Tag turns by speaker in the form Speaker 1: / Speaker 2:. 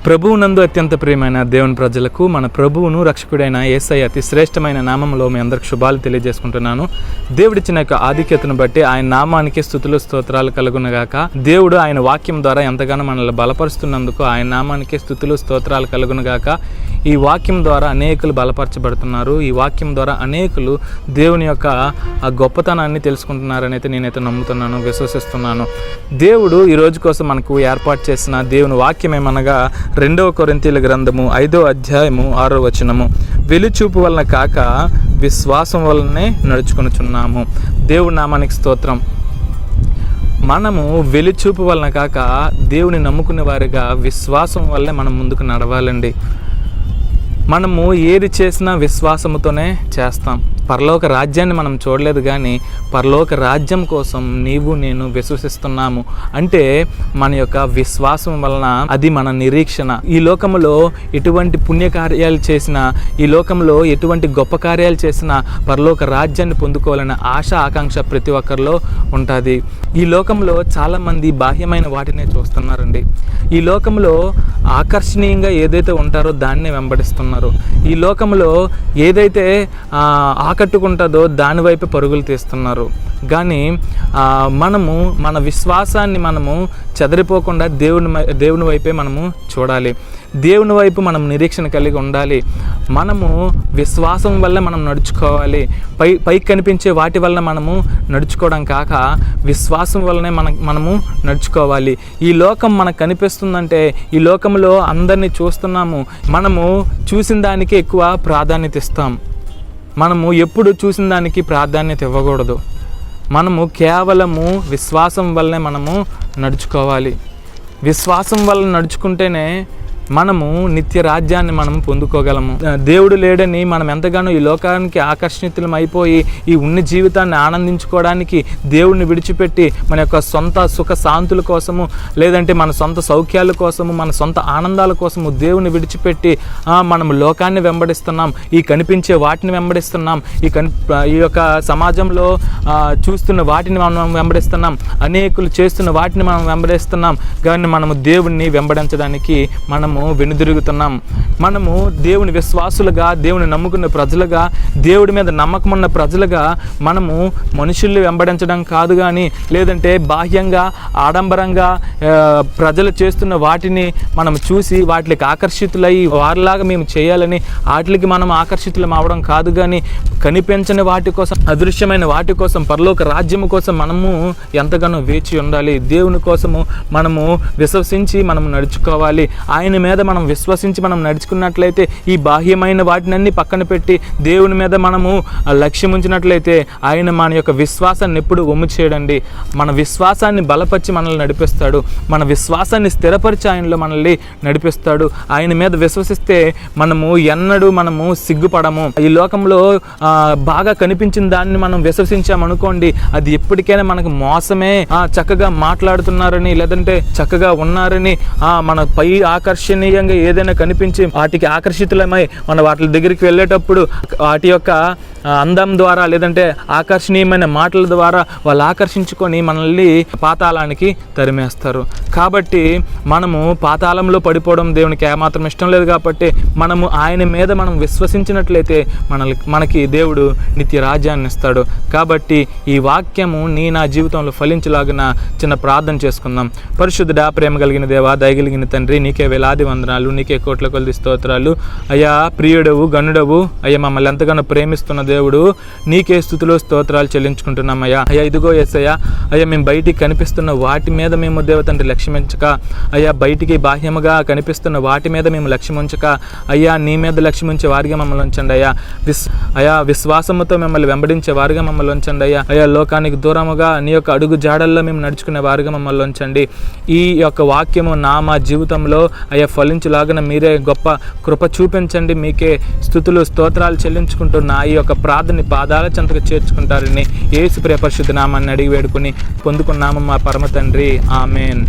Speaker 1: ప్రభువునందు అత్యంత ప్రియమైన దేవుని ప్రజలకు మన ప్రభువును రక్షకుడైన యేసయ్య అతి శ్రేష్టమైన నామంలో మీ అందరికి శుభాలు తెలియజేసుకుంటున్నాను. దేవుడిచ్చిన యొక్క ఆధిక్యతను బట్టి ఆయన నామానికి స్తుతులు స్తోత్రాలు కలుగునగాక. దేవుడు ఆయన వాక్యం ద్వారా ఎంతగానో మనల్ని బలపరుస్తున్నందుకు ఆయన నామానికి స్తుతులు స్తోత్రాలు కలుగునగాక. ఈ వాక్యం ద్వారా అనేకులు బలపరచబడుతున్నారు. ఈ వాక్యం ద్వారా అనేకులు దేవుని యొక్క ఆ గొప్పతనాన్ని తెలుసుకుంటున్నారని అయితే నేనైతే నమ్ముతున్నాను, విశ్వసిస్తున్నాను. దేవుడు ఈ రోజు కోసం మనకు ఏర్పాటు చేసిన దేవుని వాక్యం ఏమనగా 2 కొరింథీయుల గ్రంథము 5వ అధ్యాయము 6వ వచనము. వెలుచూపు వలన కాక విశ్వాసం వలనే నడుచుకొనుచున్నాము. దేవుడి నామానికి స్తోత్రం. మనము వెలుచూపు వలన కాక దేవుని నమ్ముకునే వారిగా విశ్వాసం వల్లే మనం ముందుకు నడవాలండి. మనము ఏది చేసినా విశ్వాసముతోనే చేస్తాం. పరలోక రాజ్యాన్ని మనం చూడలేదు, కానీ పరలోక రాజ్యం కోసం నీవు నేను విశ్వసిస్తున్నాము అంటే మన యొక్క విశ్వాసం వలన అది మన నిరీక్షణ. ఈ లోకంలో ఎటువంటి పుణ్యకార్యాలు చేసినా, ఈ లోకంలో ఎటువంటి గొప్ప కార్యాలు చేసినా పరలోక రాజ్యాన్ని పొందుకోవాలనే ఆశ ఆకాంక్ష ప్రతి ఒక్కరిలో ఉంటుంది. ఈ లోకంలో చాలామంది బాహ్యమైన వాటినే చూస్తున్నారండి. ఈ లోకంలో ఆకర్షణీయంగా ఏదైతే ఉంటారో దాన్నే వెంబడిస్తున్నారు. ఈ లోకంలో ఏదైతే ఆకట్టుకుంటుందో దాని వైపు పరుగులు తీస్తున్నారు. కానీ మనము మన విశ్వాసాన్ని మనము చెదరిపోకుండా దేవుని వైపే మనము చూడాలి. దేవుని వైపు మనం నిరీక్షణ కలిగి ఉండాలి. మనము విశ్వాసం వల్ల మనం నడుచుకోవాలి. పైకి కనిపించే వాటి వల్ల మనము నడుచుకోవడం కాక విశ్వాసం వల్లనే మనము నడుచుకోవాలి. ఈ లోకం మనకు కనిపిస్తుందంటే ఈ లోకంలో అందరినీ చూస్తున్నాము, మనము చూసిన దానికి ఎక్కువ ప్రాధాన్యత ఇస్తాం. మనము ఎప్పుడు చూసిన దానికి ప్రాధాన్యత ఇవ్వకూడదు. మనము కేవలము విశ్వాసం వల్లనే మనము నడుచుకోవాలి. విశ్వాసం వల్ల నడుచుకుంటేనే మనము నిత్య రాజ్యాన్ని మనం పొందుకోగలము. దేవుడు లేడని మనం ఎంతగానో ఈ లోకానికి ఆకర్షితులం అయిపోయి ఈ ఉన్న జీవితాన్ని ఆనందించుకోవడానికి దేవుడిని విడిచిపెట్టి మన యొక్క సొంత సుఖ శాంతుల కోసము, లేదంటే మన సొంత సౌఖ్యాల కోసము, మన సొంత ఆనందాల కోసము దేవుని విడిచిపెట్టి మనము లోకాన్ని వెంబడిస్తున్నాం. ఈ కనిపించే వాటిని వెంబడిస్తున్నాం. ఈ యొక్క సమాజంలో చూస్తున్న వాటిని మనం వెంబడిస్తున్నాం. అనేకులు చేస్తున్న వాటిని మనం వెంబడిస్తున్నాం. కానీ మనము దేవుణ్ణి వెంబడించడానికి మనము వెనుదిరుగుతున్నాం. మనము దేవుని విశ్వాసులుగా, దేవుని నమ్ముకున్న ప్రజలుగా, దేవుడి మీద నమ్మకం ఉన్న ప్రజలుగా మనము మనుషుల్ని వెంబడించడం కాదు, కానీ లేదంటే బాహ్యంగా ఆడంబరంగా ప్రజలు చేస్తున్న వాటిని మనం చూసి వాటికి ఆకర్షితులై వారిలాగా మేము చేయాలని వాటికి మనం ఆకర్షితులం అవడం కాదు, కానీ కనిపించని వాటి కోసం, అదృశ్యమైన వాటి కోసం, పరలోక రాజ్యము కోసం మనము ఎంతగానో వేచి ఉండాలి. దేవుని కోసము మనము విశ్వసించి మనము నడుచుకోవాలి. ఆయన మీద మనం విశ్వసించి మనం నడుచుకున్నట్లయితే ఈ బాహ్యమైన వాటినన్నీ పక్కన పెట్టి దేవుని మీద మనము లక్ష్యం ఉంచినట్లయితే ఆయన మన యొక్క విశ్వాసాన్ని ఎప్పుడు వమ్ము చేయడండి. మన విశ్వాసాన్ని బలపరిచి మనల్ని నడిపిస్తాడు. మన విశ్వాసాన్ని స్థిరపరిచి ఆయనలో మనల్ని నడిపిస్తాడు. ఆయన మీద విశ్వసిస్తే మనము ఎన్నడూ మనము సిగ్గుపడము. ఈ లోకంలో బాగా కనిపించిన దాన్ని మనం విశ్వసించామనుకోండి, అది ఎప్పటికైనా మనకు మోసమే. చక్కగా మాట్లాడుతున్నారని, లేదంటే చక్కగా ఉన్నారని, మన పై ఆకర్షణీయంగా ఏదైనా కనిపించి వాటికి ఆకర్షితులమై మన వాటి దగ్గరికి వెళ్ళేటప్పుడు వాటి యొక్క అందం ద్వారా, లేదంటే ఆకర్షణీయమైన మాటల ద్వారా వాళ్ళు ఆకర్షించుకొని మనల్ని పాతాళానికి తరిమేస్తారు. కాబట్టి మనము పాతాళంలో పడిపోవడం దేవునికి ఏమాత్రం ఇష్టం లేదు. కాబట్టి మనము ఆయన మీద మనం విశ్వసించినట్లయితే మనకి దేవుడు నిత్య రాజ్యాన్ని ఇస్తాడు. కాబట్టి ఈ వాక్యము నా జీవితంలో ఫలించలాగిన చిన్న ప్రార్థన చేసుకుందాం. పరిశుద్ధుడా, ప్రేమ కలిగిన దేవా, దయగలిగిన తండ్రి, నీకే వేలాది వందనాలు, నీకే కోట్ల కొలది స్తోత్రాలు. అయ్యా ప్రియుడవు, గనుడవు, అయ్యా మమ్మల్ని ఎంతగానో ప్రేమిస్తున్న దేవుడు, నీకే స్తుతులు స్తోత్రాలు చెల్లించుకుంటున్నాం. అయ్యా ఇదిగో యేసయ్యా, అయ్యా మేము బయటికి కనిపిస్తున్న వాటి మీద మేము దేవతండ్రి లక్ష్యమించక, అయ్యా బయటికి బాహ్యముగా కనిపిస్తున్న వాటి మీద మేము లక్ష్యముంచక, అయ్యా నీ మీద లక్ష్యముంచే వారిగా మమ్మల్ని ఉంచండి. అయ్యా విశ్వాసముతో మిమ్మల్ని వెంబడించే వారిగా మమ్మల్ని ఉంచండి. అయ్యా లోకానికి దూరముగా నీ యొక్క అడుగు జాడల్లో మేము నడుచుకునే వారిగా మమ్మల్ని ఉంచండి. ఈ యొక్క వాక్యము మా జీవితంలో అయ్యా ఫలించులాగా మీరే గొప్ప కృప చూపించండి. మీకే స్తుతులు స్తోత్రాలు చెల్లించుకుంటూ నా ఈ యొక్క ప్రార్థన పాదాల చెంతకు చేర్చుకుంటారని యేసు ప్రియ పరిశుద్ధ నామాన్ని అడిగి వేడుకుని పొందుకున్నాము మా పరమ తండ్రి. ఆమేన్.